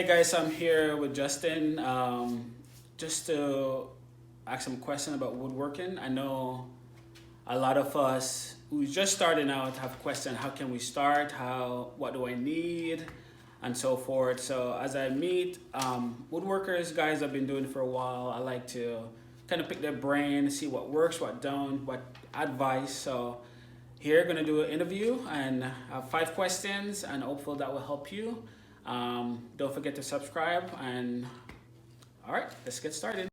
Hey guys, I'm here with Justin just to ask some question about woodworking. I know a lot of us who just starting out have questions. How can we start? What do I need? And so forth. So as I meet woodworkers, guys I've been doing for a while, I like to kind of pick their brain, see what works, what don't, what advice. So here, gonna do an interview and have 5 questions, and hopefully that will help you. Don't forget to subscribe, and all right, let's get started.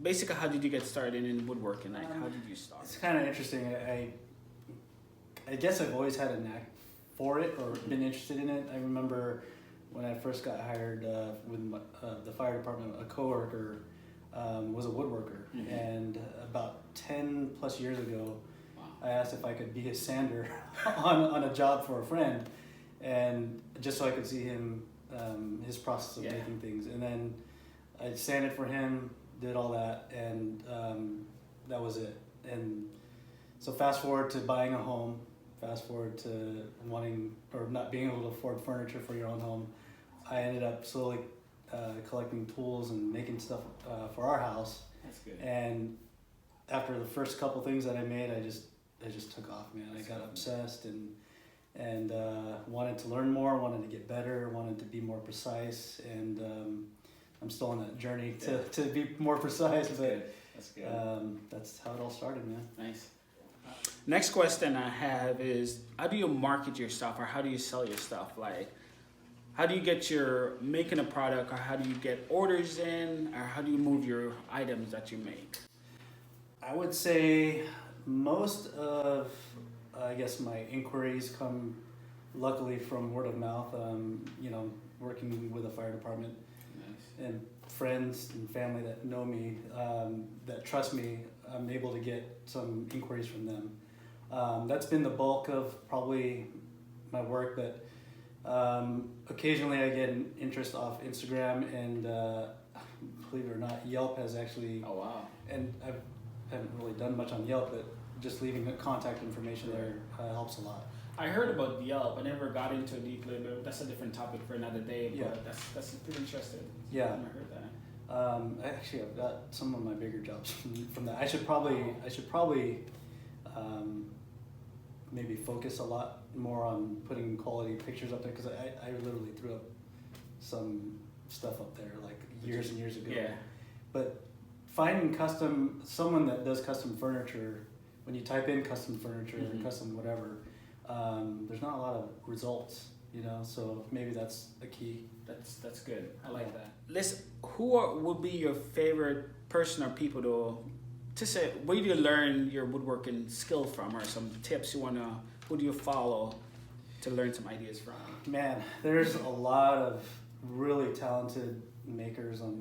Basically, how did you get started in woodworking? Like, how did you start? It's kind of interesting. I guess I've always had a knack for it or been interested in it. I remember when I first got hired the fire department, a coworker was a woodworker, and about 10 plus years ago, I asked if I could be a sander on a job for a friend, and just so I could see him, his process of making things. And then I sanded for him, did all that, and that was it. And so fast forward to buying a home, fast forward to wanting or not being able to afford furniture for your own home. I ended up slowly collecting tools and making stuff for our house. That's good. And after the first couple things that I made, I just took off, man. I got obsessed and wanted to learn more, wanted to get better, wanted to be more precise, and I'm still on that journey to be more precise. That's good. That's how it all started, man. Nice. Next question I have is, how do you market your stuff, or how do you sell your stuff? Like, how do you get your making a product, or how do you get orders in, or how do you move your items that you make? I would say most of, I guess, my inquiries come luckily from word of mouth. Working with a fire department, Nice. and friends and family that know me, that trust me, I'm able to get some inquiries from them. That's been the bulk of probably my work, but occasionally I get an interest off Instagram, and believe it or not, Yelp has actually. Oh wow. And I haven't really done much on Yelp, but just leaving the contact information there helps a lot. I heard about Yelp. I never got into it deeply, but that's a different topic for another day. But Yeah. that's pretty interesting. Yeah. I never heard that. I've got some of my bigger jobs from that. I should probably maybe focus a lot more on putting quality pictures up there, because I literally threw up some stuff up there like years and years ago. Yeah. But finding someone that does custom furniture, when you type in custom furniture or custom whatever, there's not a lot of results, so maybe that's a key. That's good. I like that. Would be your favorite person or people to say, where do you learn your woodworking skill from, or some tips who do you follow to learn some ideas from? Man, there's a lot of really talented makers or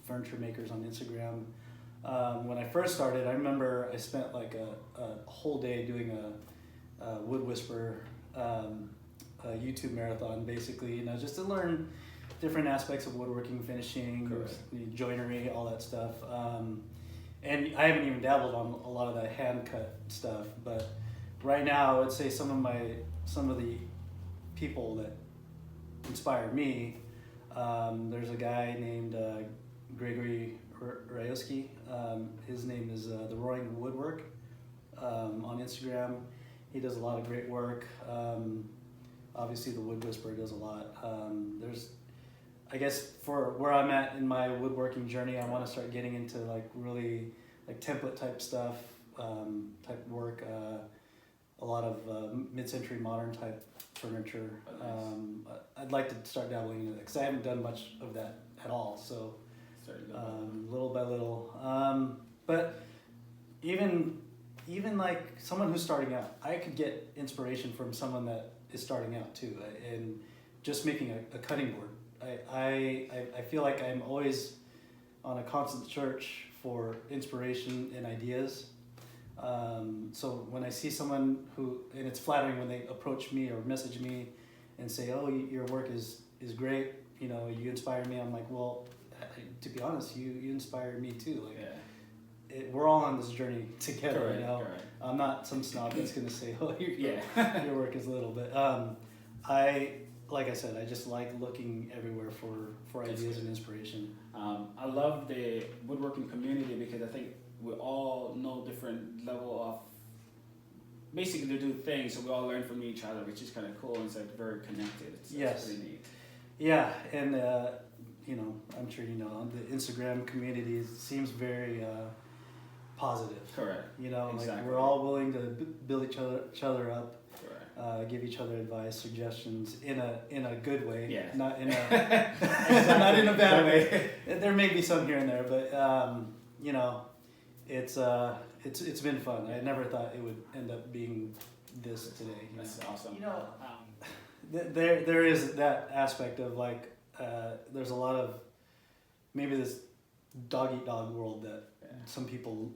furniture makers on Instagram. When I first started, I remember I spent like a whole day doing a Wood Whisperer a YouTube marathon, basically, just to learn different aspects of woodworking, finishing, joinery, all that stuff. And I haven't even dabbled on a lot of the hand cut stuff, but right now I would say some of the people that inspire me. There's a guy named Gregory Rayowski. His name is The Roaring Woodwork on Instagram. He does a lot of great work. Obviously, the Wood Whisperer does a lot. I guess for where I'm at in my woodworking journey, I want to start getting into really template type stuff, type work. A lot of mid-century modern type furniture. I'd like to start dabbling into that, because I haven't done much of that at all. So little by little. But even like someone who's starting out, I could get inspiration from someone that is starting out too, and just making a cutting board. I feel like I'm always on a constant search for inspiration and ideas. So when I see someone and it's flattering when they approach me or message me and say, "Oh, your work is great. You inspire me." I'm like, well, to be honest, you inspire me too. we're all on this journey together. Correct, You know, correct. I'm not some snob that's gonna say, "Oh, Yeah. your work is little," but like I said, I just like looking everywhere for ideas and inspiration. I love the woodworking community because I think we all know different level of basically to do things, so we all learn from each other, which is kind of cool. And it's like very connected. It's really neat. Yeah, and you know, I'm sure you know, the Instagram community seems very positive. Correct. You know, Exactly. like we're all willing to build each other up. Correct. Give each other advice, suggestions in a good way, Yeah. not in a not in a bad way. There may be some here and there, but you know, it's been fun. I never thought it would end up being this today. That's awesome. You know, there is that aspect of like there's a lot of maybe this dog eat dog world that some people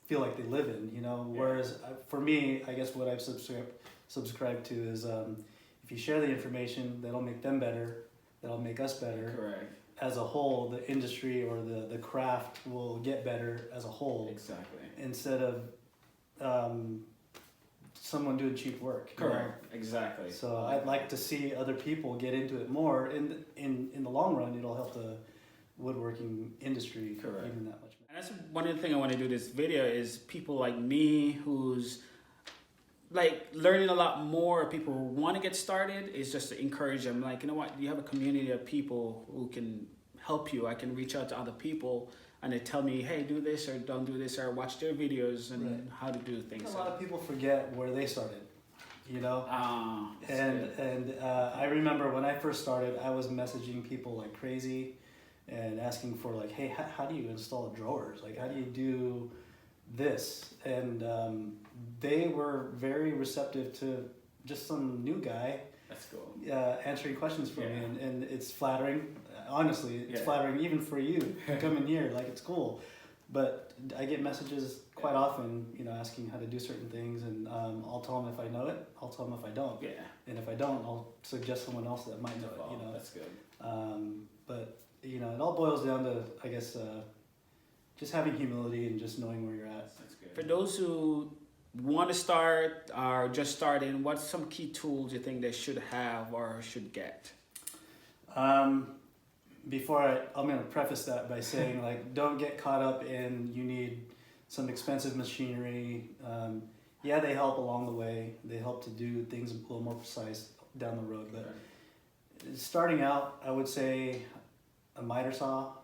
feel like they live in. You know, whereas for me, I guess what I've subscribed to is if you share the information, that'll make them better, that'll make us better. Correct. As a whole, the industry or the craft will get better as a whole. Exactly. Instead of someone doing cheap work. Correct. Exactly. So I'd like to see other people get into it more. In the long run, it'll help the woodworking industry Correct. even that much. And that's one of the things I want to do this video is people like me who's like learning a lot more, people who want to get started, is just to encourage them. Like, you know what, you have a community of people who can help you. I can reach out to other people and they tell me, hey, do this or don't do this, or watch their videos and how to do things. A lot of people forget where they started, you know? And I remember when I first started, I was messaging people like crazy and asking for like, hey, how do you install drawers? Like, how do you do this? And they were very receptive to just some new guy. That's cool. Answering questions for me, and it's flattering. Honestly, it's flattering even for you to come in here. Like, it's cool. But I get messages quite often, you know, asking how to do certain things, and I'll tell them if I know it. I'll tell them if I don't. Yeah. And if I don't, I'll suggest someone else that might know it. You know, that's good. But you know, it all boils down to, I guess, just having humility and just knowing where you're at. That's good. For those who want to start or just starting, what's some key tools you think they should have or should get? Before I'm going to preface that by saying, like, don't get caught up in you need some expensive machinery. Yeah, they help along the way. They help to do things a little more precise down the road. But starting out, I would say a miter saw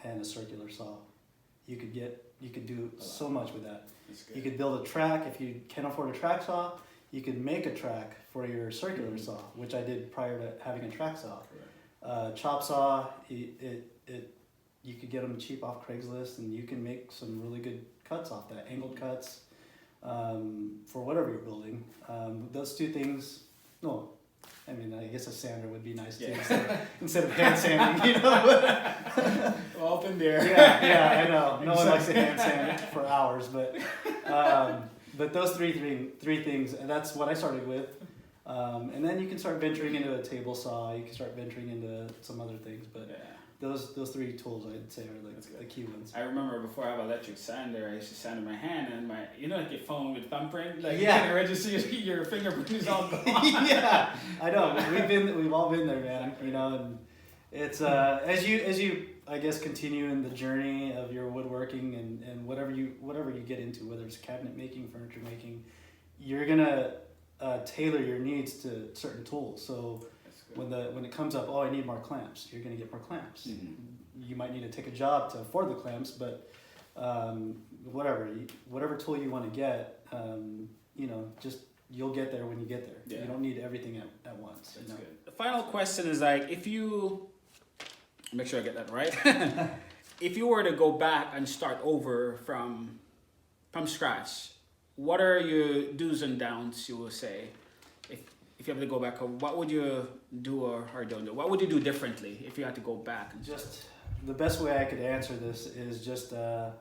and a circular saw. You could do so much with that. You could build a track. If you can't afford a track saw, you could make a track for your circular saw, which I did prior to having a track saw. Chop saw, you could get them cheap off Craigslist, and you can make some really good cuts off that, angled cuts for whatever you're building. Those two things, no, I mean, I guess a sander would be nice too, instead of hand sanding, you know. All in there. Yeah, I know. No one likes to hand sand for hours, but those three things, and that's what I started with. And then you can start venturing into a table saw. You can start venturing into some other things, but those three tools I'd say are like the key ones. I remember before I have an electric sander, I used to sand in my hand, and like your phone with thumbprint, like you can register your fingerprint is all gone. Yeah, I know. We've all been there, man. You know, and it's as you I guess continue in the journey of your woodworking and whatever you get into, whether it's cabinet making, furniture making, you're gonna tailor your needs to certain tools. So when it comes up, I need more clamps, you're gonna get more clamps. Mm-hmm. You might need to take a job to afford the clamps, but whatever tool you want to get, you know, just you'll get there when you get there. Yeah. You don't need everything at once. That's good. The final question is like, if you make sure I get that right. If you were to go back and start over from scratch, what are your do's and don'ts, you will say? If you have to go back, what would you do or don't do? What would you do differently if you had to go back? And just the best way I could answer this is just in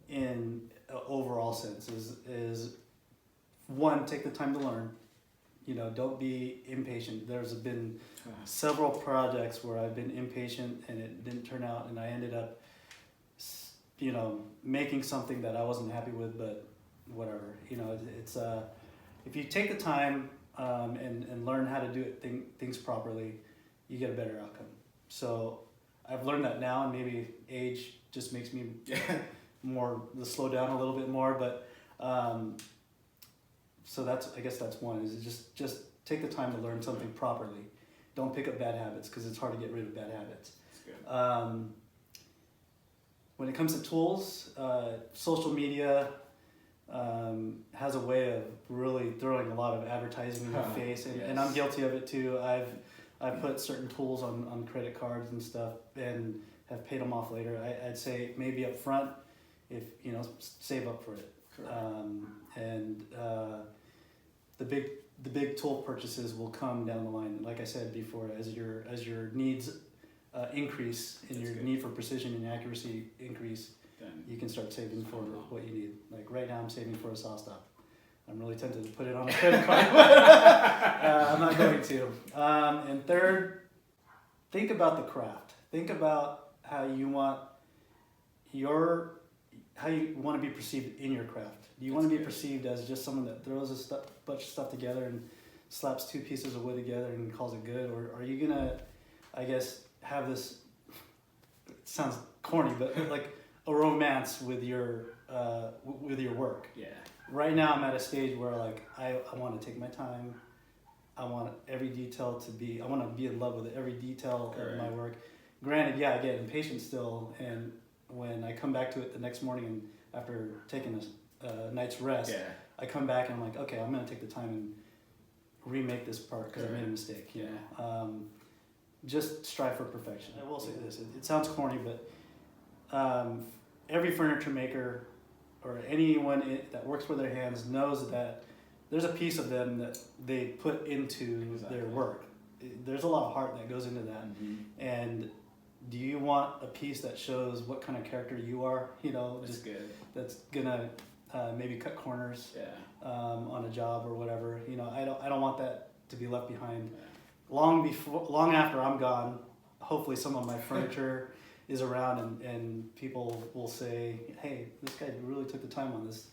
an overall sense is one, take the time to learn. You know, don't be impatient. There's been several projects where I've been impatient and it didn't turn out, and I ended up you know, making something that I wasn't happy with, but whatever. You know, it's if you take the time and learn how to do things properly, you get a better outcome. So I've learned that now, and maybe age just makes me more slow down a little bit more. But so I guess that's one, is just take the time to learn something properly. Don't pick up bad habits, because it's hard to get rid of bad habits. That's good. When it comes to tools, social media has a way of really throwing a lot of advertising in your face, and I'm guilty of it too. I've put certain tools on credit cards and stuff, and have paid them off later. I'd say maybe up front, if you know, save up for it. And the big tool purchases will come down the line. Like I said before, as your needs increase, and your need for precision and accuracy increase, then you can start saving for what you need. Like right now, I'm saving for a saw stop. I'm really tempted to put it on a credit card, but I'm not going to. And third, think about the craft. Think about how you want to be perceived in your craft. Do you want to be perceived as just someone that throws a bunch of stuff together and slaps two pieces of wood together and calls it good, or are you gonna, I guess, have this? It sounds corny, but like a romance with your work. Yeah. Right now, I'm at a stage where like I want to take my time. I want every detail to be. I want to be in love with every detail of my work. Granted, I get impatient still, and when I come back to it the next morning and after taking a night's rest, I come back and I'm like, okay, I'm gonna take the time and remake this part because I made a mistake. You know? Just strive for perfection. I will say this: it sounds corny, but every furniture maker or anyone that works with their hands knows that there's a piece of them that they put into their work. There's a lot of heart that goes into that. And do you want a piece that shows what kind of character you are? You know, that's gonna maybe cut corners on a job or whatever. You know, I don't want that to be left behind. Long after I'm gone, hopefully some of my furniture is around, and people will say, "Hey, this guy really took the time on this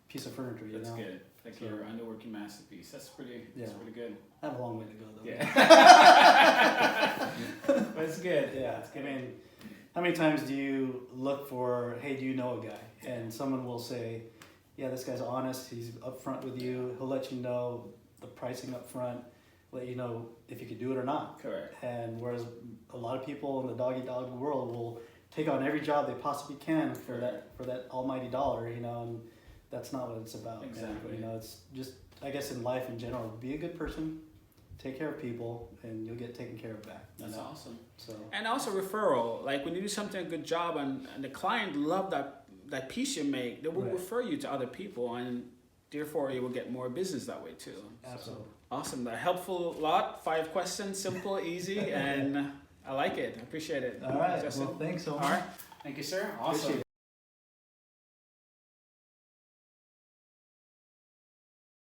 piece of furniture." That's good. Like your underworking masterpiece. That's pretty good. I have a long way to go though. Yeah. But it's good. Yeah. It's good. I mean, how many times do you look for, hey, do you know a guy? And someone will say, yeah, this guy's honest. He's upfront with you. He'll let you know the pricing up front, let you know if you could do it or not. Correct. And whereas a lot of people in the dog-eat-dog world will take on every job they possibly can for that almighty dollar, you know, and that's not what it's about. Exactly. And, you know, it's just, I guess in life in general, be a good person, take care of people, and you'll get taken care of back. That's awesome. So. And also referral, like when you do something a good job and the client love that piece you make, they will refer you to other people, and therefore you will get more business that way too. Absolutely. So, awesome. That helpful lot. 5 questions, simple, easy, and I like it. I appreciate it. All right. Justin. Well, thanks, Omar. All right. Thank you, sir. Awesome.